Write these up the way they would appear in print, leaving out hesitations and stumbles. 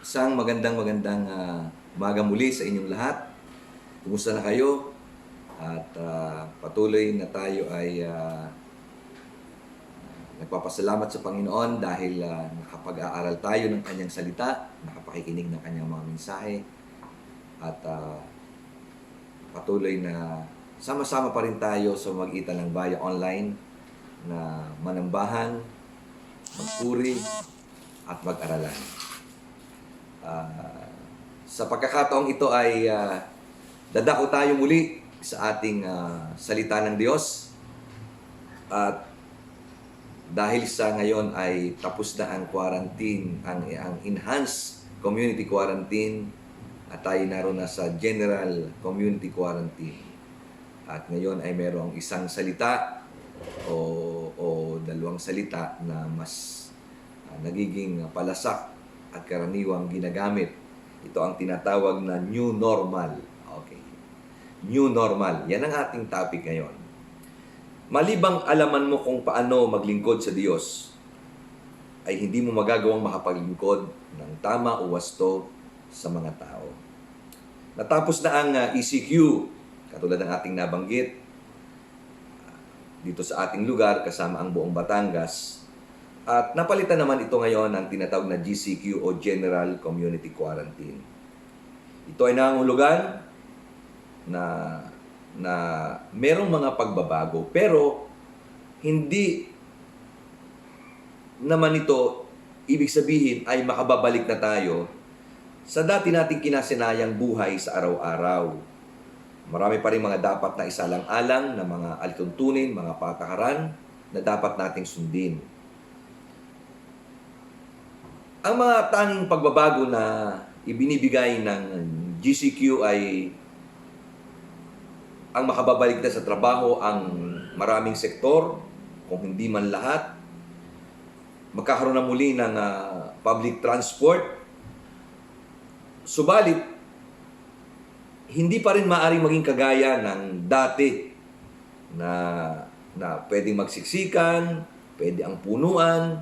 Isang magandang umaga muli sa inyong lahat. Kumusta na kayo? At patuloy na tayo ay nagpapasalamat sa Panginoon dahil nakapag-aaral tayo ng Kanyang salita, nakapakikinig ng Kanyang mga mensahe, at patuloy na sama-sama pa rin tayo sa magitan ng Baya Online na manambahan, magpuri, at mag-aralan. Sa pagkakataong ito ay dadako tayo muli sa ating salita ng Diyos. At dahil sa ngayon ay tapos na ang quarantine, ang enhanced community quarantine, at tayo naroon na sa general community quarantine. At ngayon ay mayroong isang salita o dalawang salita na mas nagiging palasak at karaniwang ginagamit. Ito ang tinatawag na new normal. Okay. New normal. Yan ang ating topic ngayon. Malibang alaman mo kung paano maglingkod sa Diyos, ay hindi mo magagawang makapaglingkod ng tama o wasto sa mga tao. Natapos na ang ECQ, katulad ng ating nabanggit, dito sa ating lugar, kasama ang buong Batangas. At napalitan naman ito ngayon ng tinatawag na GCQ o General Community Quarantine. Ito ay nangangahulugan na merong mga pagbabago, pero hindi naman ito ibig sabihin ay makababalik na tayo sa dati nating kinasinayang buhay sa araw-araw. Marami pa rin mga dapat na isalang-alang na mga alituntunin, mga patakaran na dapat nating sundin. Ang mga tanging pagbabago na ibinibigay ng GCQ ay ang makababalik na sa trabaho ang maraming sektor, kung hindi man lahat. Magkakaroon na muli ng public transport. Subalit, hindi pa rin maaaring maging kagaya ng dati na pwedeng magsiksikan, pwede ang punuan,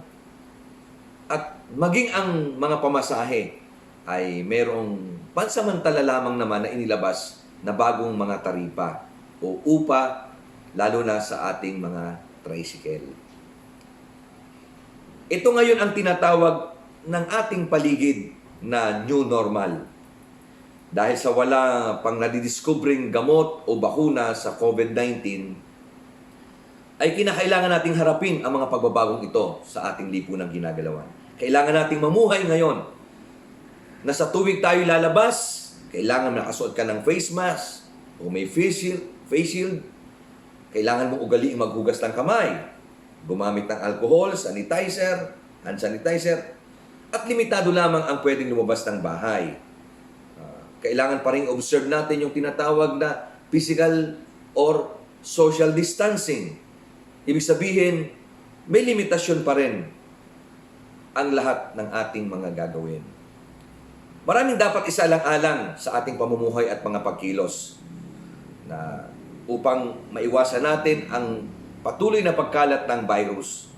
at maging ang mga pamasahe ay merong pansamantala lamang naman na inilabas na bagong mga taripa o upa, lalo na sa ating mga tricycle. Ito ngayon ang tinatawag ng ating paligid na new normal. Dahil sa wala pang nadidiscovering gamot o bakuna sa COVID-19, ay kinakailangan nating harapin ang mga pagbabagong ito sa ating lipunang ginagalawan. Kailangan nating mamuhay ngayon na sa tuwing tayo lalabas, kailangan nakasuot ka ng face mask o may face shield. Kailangan mong ugaliing maghugas ng kamay, gumamit ng alcohol, sanitizer, hand sanitizer, at limitado lamang ang pwedeng lumabas ng bahay. Kailangan pa rin observe natin yung tinatawag na physical or social distancing. Ibig sabihin, may limitasyon pa rin ang lahat ng ating mga gagawin. Maraming dapat isalang-alang sa ating pamumuhay at mga pagkilos na upang maiwasan natin ang patuloy na pagkalat ng virus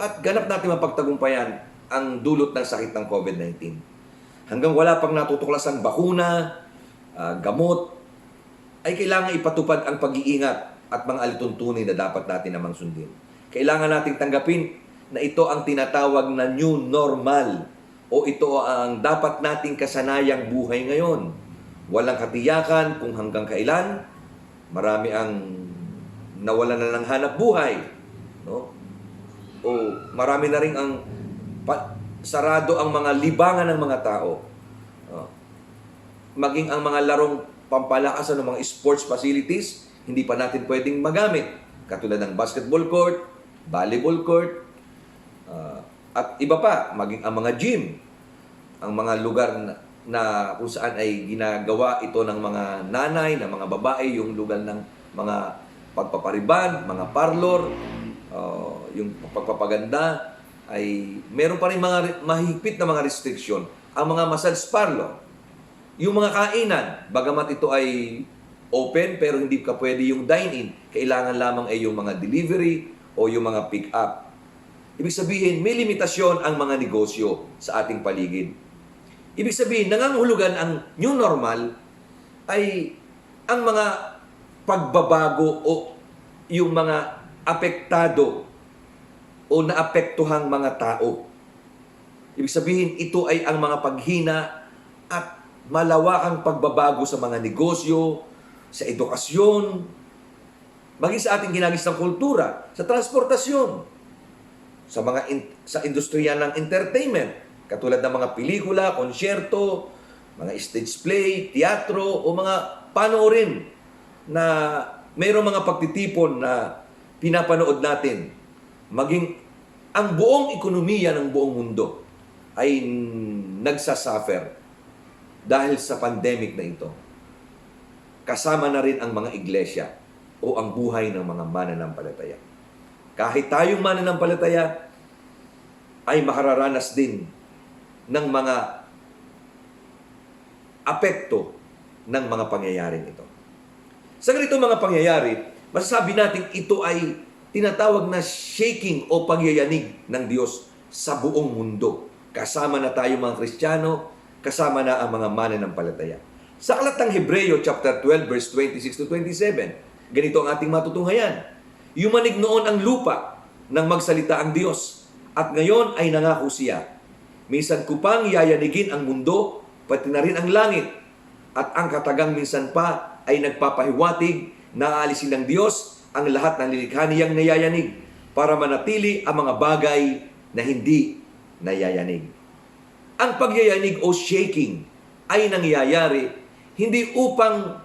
at ganap natin mapagtagumpayan ang dulot ng sakit ng COVID-19. Hanggang wala pang natutuklasang bakuna, gamot, ay kailangan ipatupad ang pag-iingat at mga alituntunin na dapat natin namang sundin. Kailangan nating tanggapin na ito ang tinatawag na new normal o ito ang dapat nating kasanayang buhay ngayon. Walang katiyakan kung hanggang kailan. Marami ang nawalan na ng hanap buhay. No? O marami na rin ang sarado ang mga libangan ng mga tao. Maging ang mga larong pampalakasan ng mga sports facilities, hindi pa natin pwedeng magamit. Katulad ng basketball court, volleyball court, at iba pa, maging ang mga gym, ang mga lugar na kung saan ay ginagawa ito ng mga nanay, ng mga babae, yung lugar ng mga pagpapariban, mga parlor, yung pagpapaganda, ay meron pa rin mga mahigpit na mga restriction. Ang mga massage parlor, yung mga kainan, bagamat ito ay open pero hindi ka pwede yung dine-in, kailangan lamang ay yung mga delivery o yung mga pick-up. Ibig sabihin, may limitasyon ang mga negosyo sa ating paligid. Ibig sabihin, nangangahulugan ang new normal ay ang mga pagbabago o yung mga apektado o naapektuhang mga tao. Ibig sabihin, ito ay ang mga paghina at malawakang pagbabago sa mga negosyo, sa edukasyon, maging sa ating ginagis ng kultura, sa transportasyon, sa industriya ng entertainment, katulad ng mga pelikula, konsyerto, mga stage play, teatro, o mga panoorin na mayroong mga pagtitipon na pinapanood natin. Maging ang buong ekonomiya ng buong mundo ay nagsasuffer dahil sa pandemic na ito. Kasama na rin ang mga iglesia o ang buhay ng mga mananampalataya. Kahit tayong mananampalataya ay makararanas din ng mga apekto ng mga pangyayaring ito. Sa ganito mga pangyayari, masasabi natin ito ay tinatawag na shaking o pagyayanig ng Diyos sa buong mundo. Kasama na tayo mga Kristiyano, kasama na ang mga mananampalataya. Sa aklat ng Hebreo chapter 12 verse 26 to 27, ganito ang ating matutunghayan. Yumanig noon ang lupa nang magsalita ang Diyos, at ngayon ay nangako siya. Minsan ko pang yayanigin ang mundo, pati na rin ang langit, at ang katagang minsan pa ay nagpapahiwatig na aalisin ng Diyos ang lahat ng lilikha niyang nayayanig para manatili ang mga bagay na hindi nayayanig. Ang pagyayanig o shaking ay nangyayari hindi upang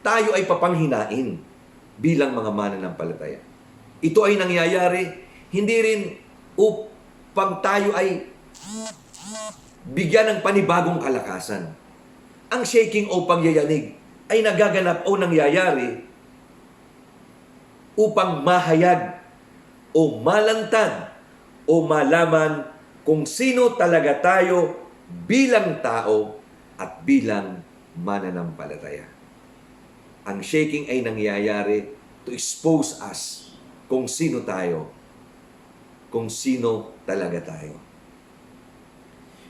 tayo ay papanghinain bilang mga mananampalataya. Ito ay nangyayari hindi rin upang tayo ay bigyan ng panibagong kalakasan. Ang shaking o pagyayanig ay nagaganap o nangyayari upang mahayag o malantad o malaman kung sino talaga tayo bilang tao at bilang mananampalataya. Ang shaking ay nangyayari to expose us kung sino tayo, kung sino talaga tayo.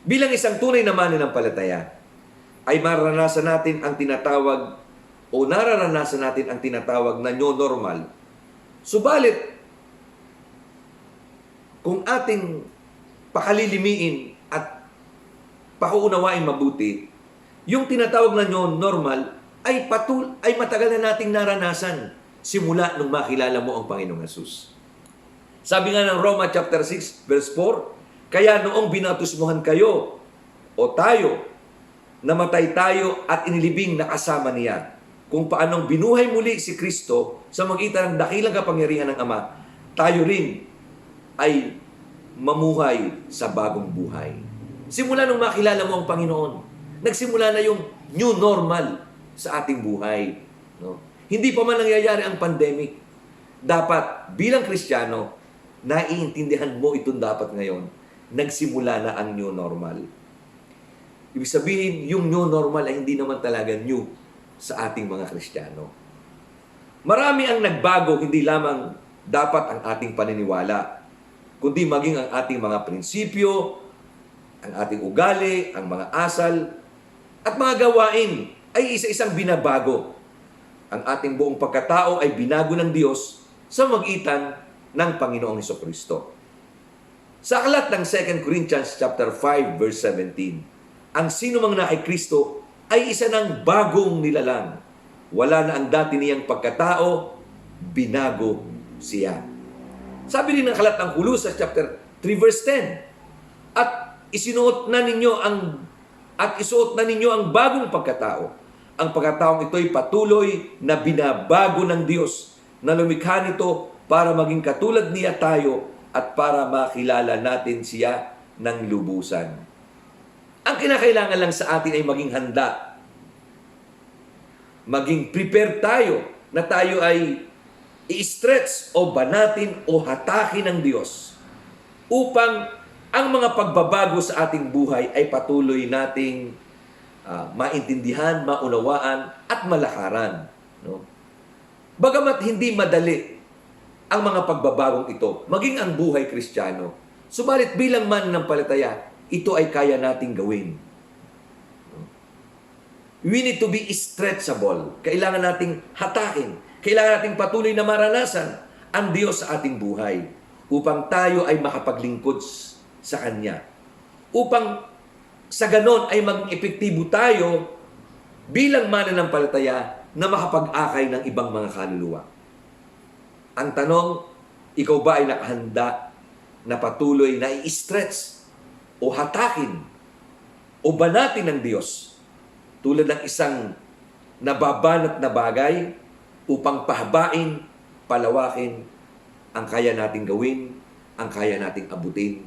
Bilang isang tunay na mananampalataya, ay mararanasan natin ang tinatawag o nararanasan natin ang tinatawag na new normal. Subalit, kung ating pakalilimiin at pakuunawain mabuti, yung tinatawag na new normal ay matagal na nating naranasan simula nung makilala mo ang Panginoong Hesus. Sabi nga ng Roma chapter 6 verse 4, kaya noong binautismuhan kayo o tayo, namatay tayo at inilibing na kasama niya. Kung paanong binuhay muli si Kristo sa magitan ng dakilang kapangyarihan ng Ama, tayo rin ay mamuhay sa bagong buhay. Simula nung makilala mo ang Panginoon, nagsimula na yung new normal sa ating buhay. No? Hindi pa man nangyayari ang pandemic. Dapat bilang Kristiyano, naiintindihan mo itong dapat ngayon. Nagsimula na ang new normal. Ibig sabihin, yung new normal ay hindi naman talaga new sa ating mga Kristiyano. Marami ang nagbago, hindi lamang dapat ang ating paniniwala, kundi maging ang ating mga prinsipyo, ang ating ugali, ang mga asal, at mga gawain ay isa-isang binabago. Ang ating buong pagkatao ay binago ng Diyos sa magitan ng Panginoong Hesukristo. Sa aklat ng 2 Corinthians chapter 5 verse 17, ang sino mang na kay Kristo ay isa ng bagong nilalang. Wala na ang dati niyang pagkatao, binago siya. Sabi rin ng aklat ng Colossus chapter 3 verse 10, at isuot na ninyo ang bagong pagkatao. Ang pagkataong ito'y patuloy na binabago ng Diyos na lumikha nito para maging katulad niya tayo at para makilala natin siya ng lubusan. Ang kinakailangan lang sa atin ay maging handa. Maging prepared tayo na tayo ay i-stretch o banatin o hatakin ng Diyos upang ang mga pagbabago sa ating buhay ay patuloy nating maintindihan, maunawaan at malakaran. No? Bagamat hindi madali ang mga pagbabagong ito, maging ang buhay Kristiyano, subalit bilang mananampalataya, ito ay kaya nating gawin. We need to be stretchable. Kailangan nating hatakin. Kailangan nating patuloy na maranasan ang Diyos sa ating buhay upang tayo ay makapaglingkod sa Kanya. Upang sa ganon ay maging epektibo tayo bilang mananampalataya na makapag-akay ng ibang mga kaluluwa. Ang tanong, ikaw ba ay nakahanda na patuloy na i-stretch o hatakin o banatin ng Diyos tulad ng isang nababanat na bagay upang pahabain, palawakin ang kaya nating gawin, ang kaya nating abutin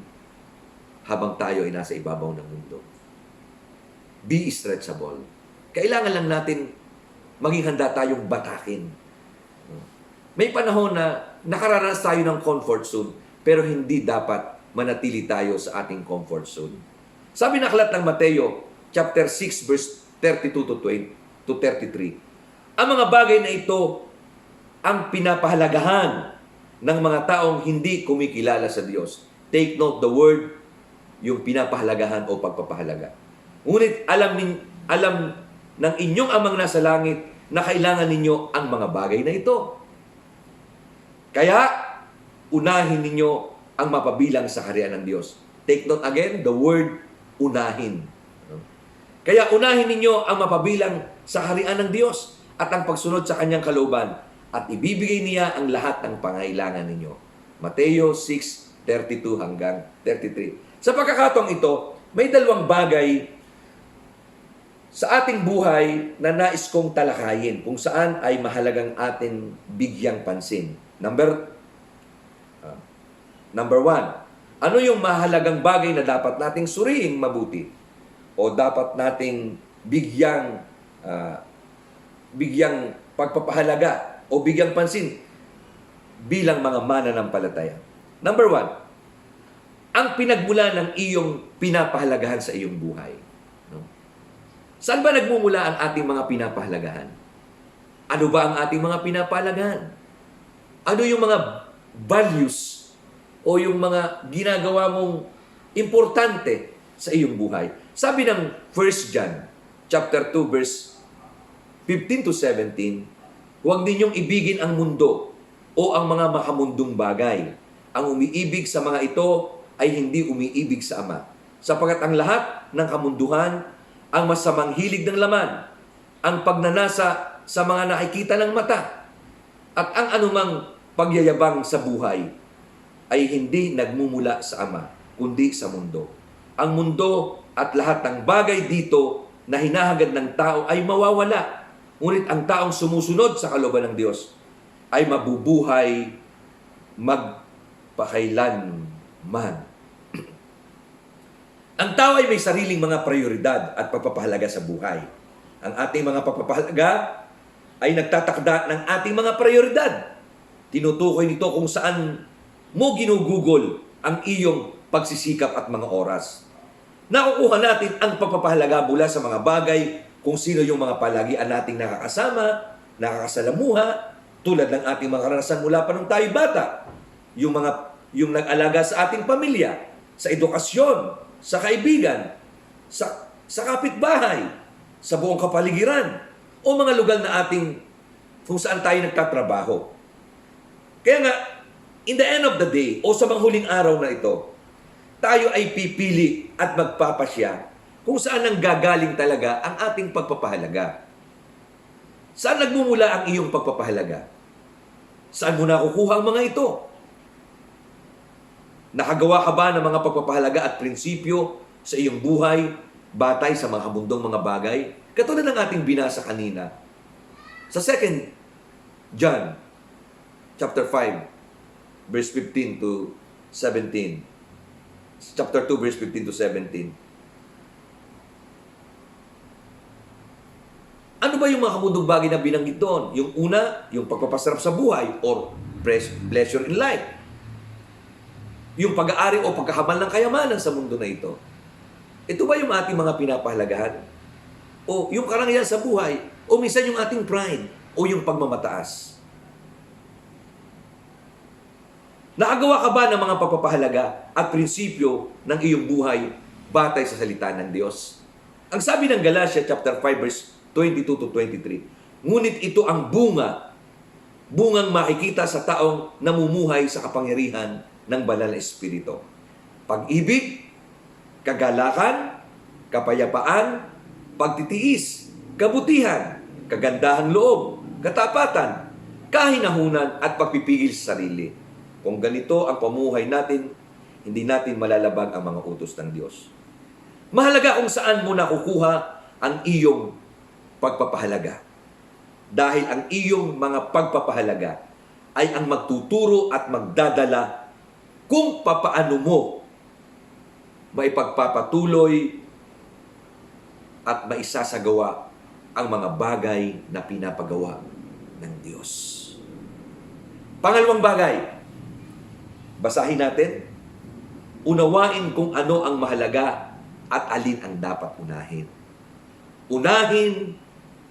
habang tayo ay nasa ibabaw ng mundo. Be stretchable. Kailangan lang natin maging handa tayong batakin. May panahon na nakararanas tayo ng comfort zone, pero hindi dapat manatili tayo sa ating comfort zone. Sabi na aklat ng Mateo, chapter 6, verse 32 to 33. Ang mga bagay na ito ang pinapahalagahan ng mga taong hindi kumikilala sa Diyos. Take note the word, yung pinapahalagahan o pagpapahalaga. Ngunit alam ng inyong amang nasa langit na kailangan ninyo ang mga bagay na ito. Kaya, unahin ninyo ang mapabilang sa kaharian ng Diyos. Take note again, the word unahin. Kaya unahin ninyo ang mapabilang sa kaharian ng Diyos at ang pagsunod sa Kanyang kalooban at ibibigay niya ang lahat ng pangailangan ninyo. Mateo 6:32 hanggang 33. Sa pagkakataong ito, may dalawang bagay sa ating buhay na nais kong talakayin kung saan ay mahalagang atin bigyang pansin. Number one, ano yung mahalagang bagay na dapat nating suriing mabuti o dapat nating bigyang pagpapahalaga o bigyang pansin bilang mga mananampalataya. Number one, ang pinagmula ng iyong pinapahalagahan sa iyong buhay. No? Saan ba nagmumula ang ating mga pinapahalagahan? Ano ba ang ating mga pinapahalagahan? Ano yung mga values o yung mga ginagawa mong importante sa iyong buhay? Sabi ng 1 John, chapter 2, verse 15 to 17, huwag ninyong ibigin ang mundo o ang mga makamundong bagay. Ang umiibig sa mga ito ay hindi umiibig sa Ama. Sapagat ang lahat ng kamunduhan, ang masamang hilig ng laman, ang pagnanasa sa mga nakikita ng mata, at ang anumang pagyayabang sa buhay ay hindi nagmumula sa Ama, kundi sa mundo. Ang mundo at lahat ng bagay dito na hinahagad ng tao ay mawawala. Ngunit ang taong sumusunod sa kalooban ng Diyos ay mabubuhay magpakailanman. Ang tao ay may sariling mga prioridad at pagpapahalaga sa buhay. Ang ating mga pagpapahalaga ay nagtatakda ng ating mga prioridad. Tinutukoy nito kung saan mo ginugugol ang iyong pagsisikap at mga oras. Nakukuha natin ang pagpapahalaga mula sa mga bagay kung sino yung mga palagian nating nakakasama, nakakasalamuha, tulad ng ating mga karanasan mula pa nung tayo bata. Yung nag-alaga sa ating pamilya, sa edukasyon, sa kaibigan, sa kapitbahay, sa buong kapaligiran, o mga lugar na ating kung saan tayo nagtatrabaho. Kaya nga, in the end of the day, o sa mga huling araw na ito, tayo ay pipili at magpapasya kung saan nang gagaling talaga ang ating pagpapahalaga. Saan nagmumula ang iyong pagpapahalaga? Saan mo nakukuha ang mga ito? Nakagawa ka ba ng mga pagpapahalaga at prinsipyo sa iyong buhay batay sa mga mundong mga bagay? Katulad ng ating binasa kanina. Sa 2 John chapter 5 verse 15 to 17. Chapter 2 verse 15 to 17. Ano ba yung mga kamundong bagay na binanggit doon? Yung una, yung pagpapasarap sa buhay or pleasure in life. Yung pag-aari o pagkahabal ng kayamanan sa mundo na ito. Ito ba yung ating mga pinapahalagahan? O yung karangyaan sa buhay? O minsan yung ating pride? O yung pagmamataas? Nakagawa ka ba ng mga pagpapahalaga at prinsipyo ng iyong buhay batay sa salita ng Diyos? Ang sabi ng Galatia chapter 5 verse 22 to 23. Ngunit ito ang bungang makikita sa taong namumuhay sa kapangyarihan ng Banal na Espiritu. Pag-ibig, kagalakan, kapayapaan, pagtitiis, kabutihan, kagandahang loob, katapatan, kahinahunan at pagpipigil sa sarili. Kung ganito ang pamuhay natin, hindi natin malalabag ang mga utos ng Diyos. Mahalaga kung saan mo nakukuha ang iyong pagpapahalaga. Dahil ang iyong mga pagpapahalaga ay ang magtuturo at magdadala kung papaano mo maipagpapatuloy at maisasagawa ang mga bagay na pinapagawa ng Diyos. Pangalawang bagay, basahin natin, unawain kung ano ang mahalaga at alin ang dapat unahin. Unahin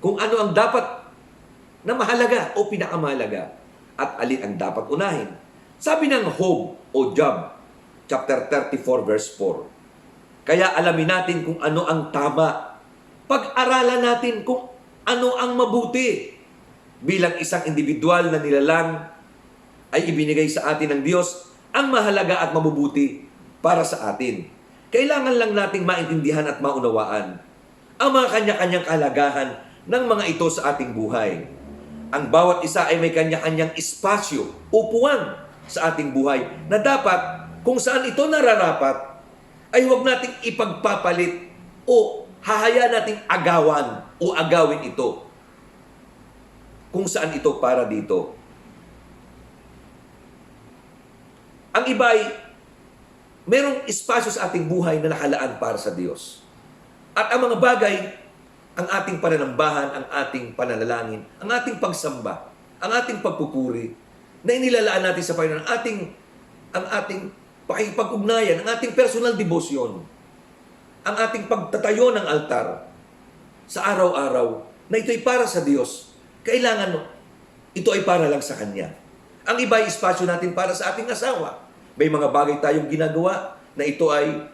kung ano ang dapat na mahalaga o pinakamahalaga at alin ang dapat unahin. Sabi ng Job o Job, chapter 34, verse 4, kaya alamin natin kung ano ang tama. Pag-aralan natin kung ano ang mabuti. Bilang isang individual na nilalang ay ibinigay sa atin ng Diyos ang mahalaga at mabubuti para sa atin. Kailangan lang nating maintindihan at maunawaan ang mga kanya-kanyang kalagahan ng mga ito sa ating buhay. Ang bawat isa ay may kanya-kanyang espasyo, upuan sa ating buhay na dapat kung saan ito nararapat ay huwag nating ipagpapalit o hahayaan nating agawan o agawin ito kung saan ito para dito. Ang iba ay merong espasyo sa ating buhay na nakalaan para sa Diyos. At ang mga bagay, ang ating pananambahan, ang ating pananalangin, ang ating pagsamba, ang ating pagpupuri, na inilalaan natin sa Panginoon, ang ating pakikipag-ugnayan, ang ating personal devotion, ang ating pagtatayo ng altar sa araw-araw, na ito'y para sa Diyos. Kailangan ito ay para lang sa Kanya. Ang iba ay espasyo natin para sa ating asawa. May mga bagay tayong ginagawa na ito ay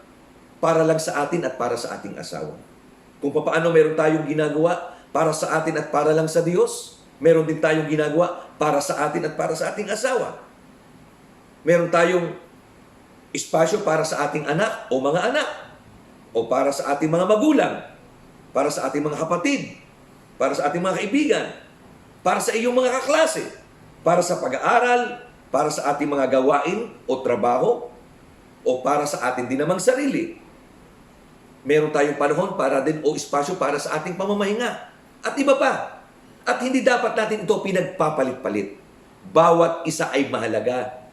para lang sa atin at para sa ating asawa. Kung paano meron tayong ginagawa para sa atin at para lang sa Diyos, meron din tayong ginagawa para sa atin at para sa ating asawa. Meron tayong espasyo para sa ating anak o mga anak, o para sa ating mga magulang, para sa ating mga kapatid, para sa ating mga kaibigan, para sa iyong mga kaklase, para sa pag-aaral, para sa ating mga gawain o trabaho, o para sa atin din namang sarili. Meron tayong panahon para din o espasyo para sa ating pamamahinga. At iba pa. At hindi dapat natin ito pinagpapalit-palit. Bawat isa ay mahalaga.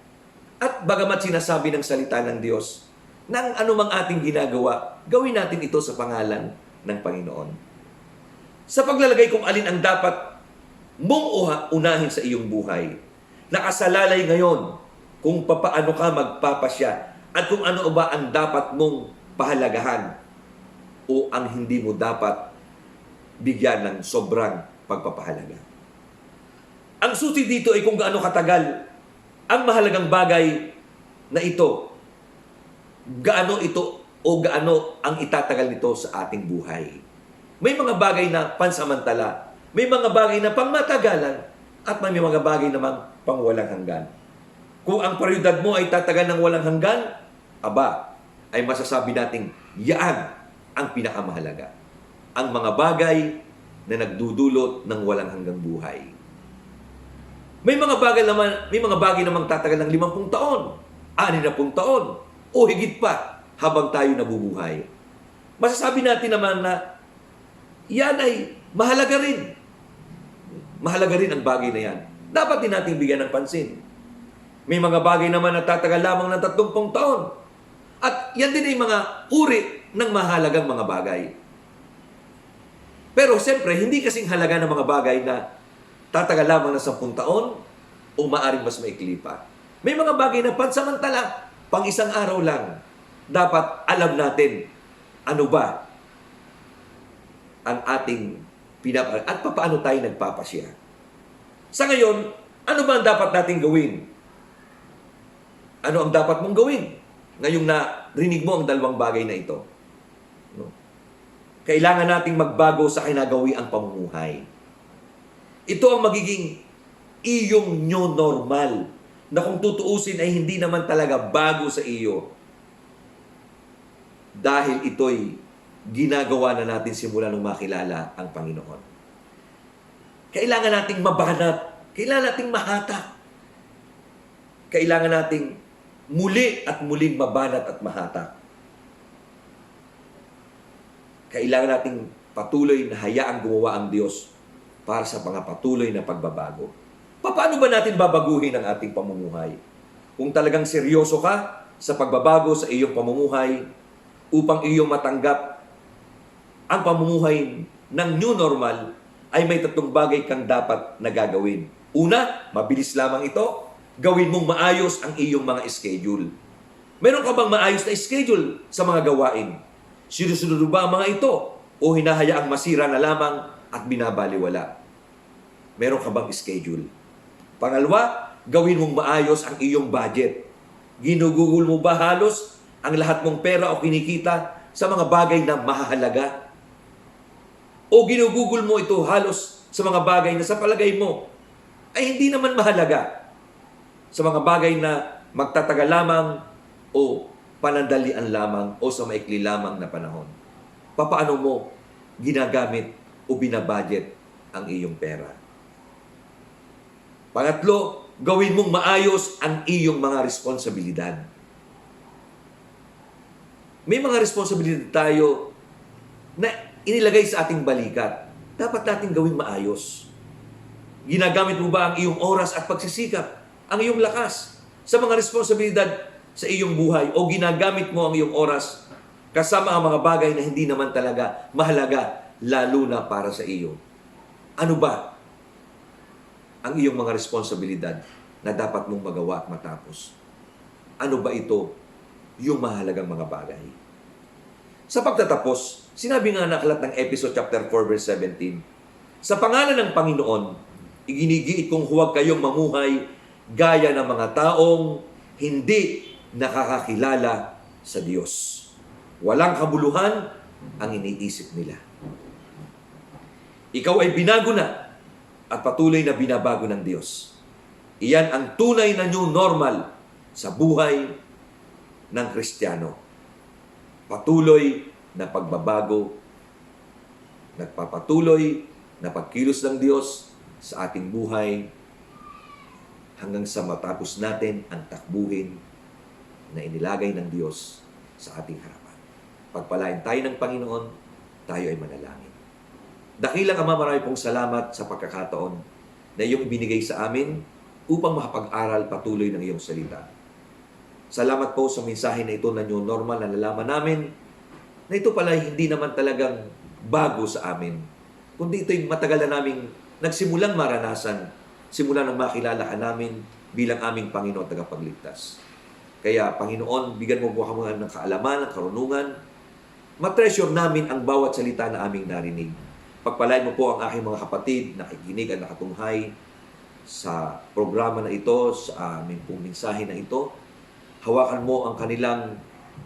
At bagamat sinasabi ng salita ng Diyos, nang anumang ating ginagawa, gawin natin ito sa pangalan ng Panginoon. Sa paglalagay kung alin ang dapat mong unahin sa iyong buhay, nakasalalay ngayon kung papaano ka magpapasya at kung ano ba ang dapat mong pahalagahan o ang hindi mo dapat bigyan ng sobrang pagpapahalaga. Ang susi dito ay kung gaano katagal ang mahalagang bagay na ito. Gaano ito o gaano ang itatagal nito sa ating buhay. May mga bagay na pansamantala, may mga bagay na pangmatagalan, at may mga bagay namang pangwalang hanggan. Kung ang prioridad mo ay tatagal ng walang hanggan, aba, ay masasabi nating yaan ang pinakamahalaga. Ang mga bagay na nagdudulot ng walang hanggang buhay. May mga bagay namang tatagal ng 50 taon, 60 taon, o higit pa habang tayo nabubuhay. Masasabi natin naman na yan ay mahalaga rin. Mahalaga rin ang bagay na yan. Dapat din natin bigyan ng pansin. May mga bagay naman na tatagal lamang ng 30 taon. At yan din ay mga uri ng mahalagang mga bagay. Pero siyempre, hindi kasing halaga ng mga bagay na tatagal lamang ng 10 taon o maaring mas maikli pa. May mga bagay na pansamantala, pang isang araw lang. Dapat alam natin ano ba ang ating at paano tayo nagpapasya. Sa ngayon, ano ba ang dapat nating gawin? Ano ang dapat mong gawin? Ngayong narinig mo ang dalawang bagay na ito. No? Kailangan nating magbago sa kinagawiang pamumuhay. Ito ang magiging iyong new normal na kung tutuusin ay hindi naman talaga bago sa iyo. Dahil ito'y ginagawa na natin simula nung makilala ang Panginoon. Kailangan nating mabanat. Kailangan nating mahatak. Kailangan nating muli at muling mabanat at mahatak. Kailangan nating patuloy na hayaang gumawa ang Diyos para sa mga patuloy na pagbabago. Paano ba natin babaguhin ang ating pamumuhay? Kung talagang seryoso ka sa pagbabago sa iyong pamumuhay upang iyong matanggap ang pamumuhay ng new normal, ay may 3 bagay kang dapat na gagawin. Una, mabilis lamang ito. Gawin mong maayos ang iyong mga schedule. Meron ka bang maayos na schedule sa mga gawain? Sinusunod ba ang mga ito? O hinahayaang masira na lamang at binabaliwala? Meron ka bang schedule? Pangalawa, gawin mong maayos ang iyong budget. Ginugugol mo ba halos ang lahat mong pera o kinikita sa mga bagay na mahalaga? O ginugugol mo ito halos sa mga bagay na sa palagay mo ay hindi naman mahalaga? Sa mga bagay na magtatagal lamang o panandalian lamang o sa maikli lamang na panahon. Paano mo ginagamit o binabudget ang iyong pera? Pangatlo, gawin mong maayos ang iyong mga responsibilidad. May mga responsibilidad tayo na inilagay sa ating balikat. Dapat natin gawing maayos. Ginagamit mo ba ang iyong oras at pagsisikap, ang iyong lakas sa mga responsibilidad sa iyong buhay, o ginagamit mo ang iyong oras kasama ang mga bagay na hindi naman talaga mahalaga, lalo na para sa iyo? Ano ba ang iyong mga responsibilidad na dapat mong magawa at matapos? Ano ba ito yung mahalagang mga bagay? Sa pagtatapos, sinabi nga na aklat ng Episode chapter 4 verse 17, sa pangalan ng Panginoon, iginigiit kong huwag kayong mamuhay gaya ng mga taong hindi nakakakilala sa Diyos. Walang kabuluhan ang iniisip nila. Ikaw ay binago na at patuloy na binabago ng Diyos. Iyan ang tunay na new normal sa buhay ng Kristiyano. Patuloy na pagbabago, nagpapatuloy na pagkilos ng Diyos sa ating buhay hanggang sa matapos natin ang takbuhin na inilagay ng Diyos sa ating harapan. Pagpalain tayo ng Panginoon, tayo ay manalangin. Dakilang Ama, marami pong salamat sa pagkakataon na iyong ibinigay sa amin upang makapag-aral patuloy ng iyong salita. Salamat po sa mensahe na ito na new normal na nalaman namin na ito pala hindi naman talagang bago sa amin, kundi ito'y matagal na naming nagsimulang maranasan simula nang makilala ka namin bilang aming Panginoon at tagapagligtas. Kaya, Panginoon, bigyan mo po kami ng kaalaman, ng karunungan. Matreasure namin ang bawat salita na aming narinig. Pagpalain mo po ang aking mga kapatid na nakikinig at nakatunghay sa programa na ito, sa aming pong mensahe na ito. Hawakan mo ang kanilang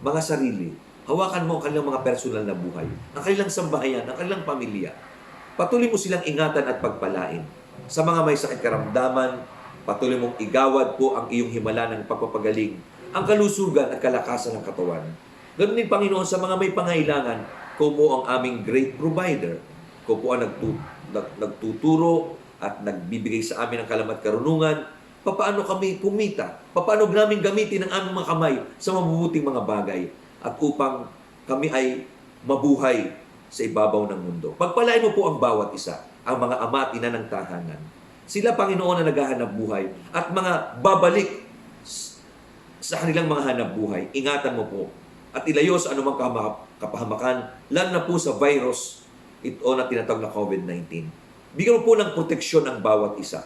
mga sarili. Hawakan mo ang kanilang mga personal na buhay, ang kanilang sambahayan, ang kanilang pamilya. Patuloy mo silang ingatan at pagpalain. Sa mga may sakit karamdaman, patuloy mong igawad po ang iyong himala ng pagpapagaling, ang kalusugan at kalakasan ng katawan. Ganun din, Panginoon, sa mga may pangailangan, ko po ang aming great provider. Ko po ang nagtuturo at nagbibigay sa amin ng kalamat karunungan. Paano kami kumita? Paano namin gamitin ang aming mga kamay sa mabubuting mga bagay? At upang kami ay mabuhay sa ibabaw ng mundo. Pagpalain mo po ang bawat isa, ang mga ama at ina ng tahanan. Sila, Panginoon, na naghahanap buhay at mga babalik sa kanilang mga hanap buhay. Ingatan mo po at ilayo sa anumang kapahamakan, lalo na po sa virus ito na tinatawag na COVID-19. Bigyan mo po ng proteksyon ang bawat isa.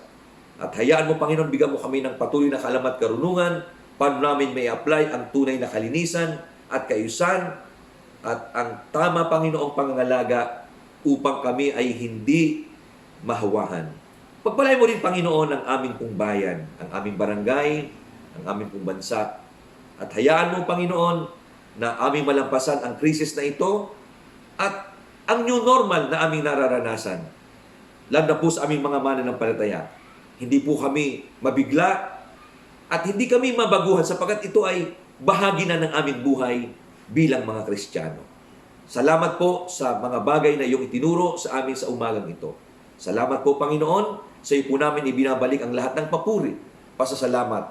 At hayaan mo, Panginoon, bigyan mo kami ng patuloy na kaalaman at karunungan, paano namin may apply ang tunay na kalinisan at kaayusan at ang tama, Panginoong pangangalaga upang kami ay hindi mahawahan. Pagpalain mo rin, Panginoon, ang aming pong bayan, ang aming barangay, ang aming pong bansa. At hayaan mo, Panginoon, na aming malampasan ang krisis na ito at ang new normal na aming nararanasan, lalo na po sa aming mga mananampalataya, hindi po kami mabigla at hindi kami mabaguhan sapagkat ito ay bahagi na ng aming buhay bilang mga Kristiyano. Salamat po sa mga bagay na iyong itinuro sa amin sa umagang ito. Salamat po, Panginoon. Sa iyo po namin ibinabalik ang lahat ng papuri, pasasalamat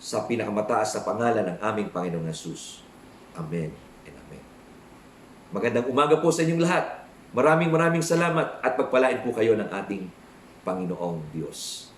sa pinakamataas na pangalan ng aming Panginoong Hesus. Amen and Amen. Magandang umaga po sa inyong lahat. Maraming salamat at pagpalain po kayo ng ating Panginoong Diyos.